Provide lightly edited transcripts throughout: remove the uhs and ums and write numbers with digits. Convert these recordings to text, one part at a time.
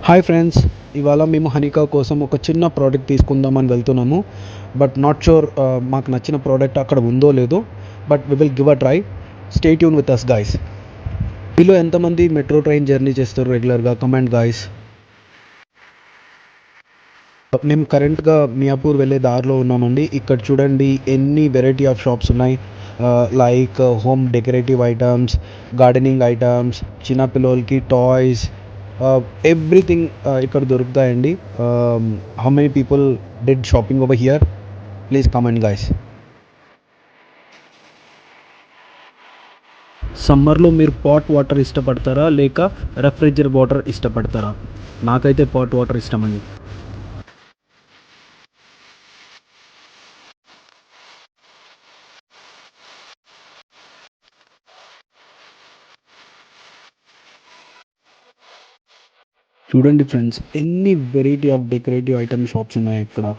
Hi friends, ఇవాళ మేము హనికా కోసం ఒక చిన్న ప్రోడక్ట్ తీసుకుందామని వెళ్తున్నాము. బట్ నాట్ షూర్ మాకు నచ్చిన ప్రోడక్ట్ అక్కడ ఉందో లేదో. But we will give a try. Stay tuned with us guys. మీలో ఎంతమంది మెట్రో ట్రైన్ జర్నీ చేస్తారు రెగ్యులర్గా? Comment guys. మేము కరెంట్గా మియాపూర్ వెళ్ళే దారిలో ఉన్నామండి. ఇక్కడ చూడండి ఎన్ని వెరైటీ ఆఫ్ షాప్స్ ఉన్నాయి. Like home decorative items, gardening items, చిన్నపిల్లలకి టాయ్స్, ఎవ్రీథింగ్ ఇక్కడ దొరుకుతాయండి. How many people did shopping over here? Please comment guys. సమ్మర్లో మీరు పాట్ వాటర్ ఇష్టపడతారా లేక రెఫ్రిజరేటర్ వాటర్ ఇష్టపడతారా? నాకైతే పాట్ వాటర్ ఇష్టమండి. చూడండి ఫ్రెండ్స్, ఎన్ని variety of decorative item shops ఉన్నాయి ఇక్కడ.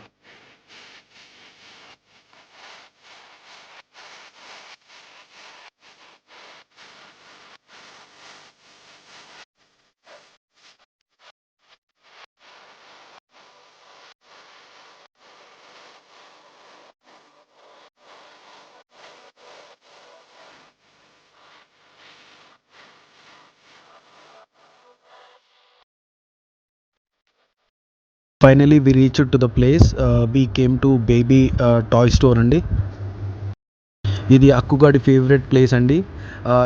Finally we reach to the place. We came to baby toy store అండి. ఇది అక్కుగాడి ఫేవరెట్ ప్లేస్ అండి.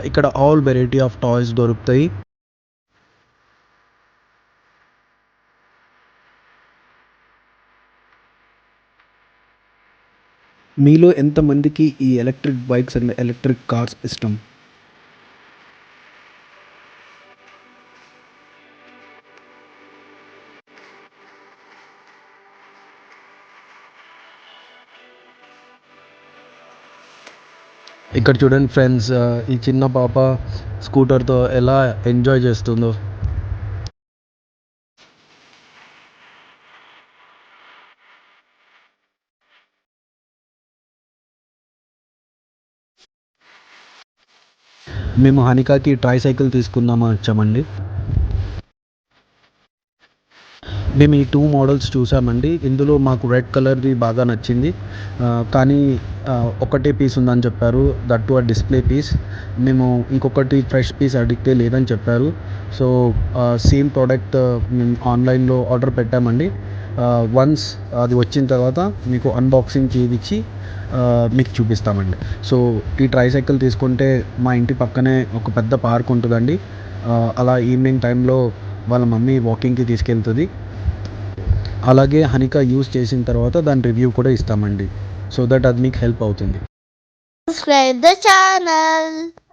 ఇక్కడ ఆల్ వెరైటీ ఆఫ్ టాయ్స్ దొరుకుతాయి. మీలో ఎంతమందికి ఈ electric bikes and electric cars ఇష్టం? ఇక్కడ చూడండి ఫ్రెండ్స్, ఈ చిన్న పాప స్కూటర్తో ఎలా ఎంజాయ్ చేస్తుందో. మేము హనికాకి ట్రై సైకిల్ తీసుకుందామని వచ్చామండి. మేము ఈ టూ మోడల్స్ చూసామండి. ఇందులో మాకు రెడ్ కలర్ది బాగా నచ్చింది. కానీ ఒకటే పీస్ ఉందని చెప్పారు, that to a display piece. మేము ఇంకొకటి ఫ్రెష్ పీస్ అడిగితే లేదని చెప్పారు. సో సేమ్ ప్రోడక్ట్ మేము ఆన్లైన్లో ఆర్డర్ పెట్టామండి. వన్స్ అది వచ్చిన తర్వాత మీకు అన్బాక్సింగ్ చేయించి మీకు చూపిస్తామండి. సో ఈ ట్రై సైకిల్ తీసుకుంటే మా ఇంటి పక్కనే ఒక పెద్ద పార్క్ ఉంటుందండి. అలా ఈవినింగ్ టైంలో వాళ్ళ మమ్మీ వాకింగ్కి తీసుకెళ్తుంది. అలాగే హనికా యూస్ చేసిన తర్వాత దాని రివ్యూ కూడా ఇస్తామండి. సో దట్ అది మీకు హెల్ప్ అవుతుంది. Subscribe the channel.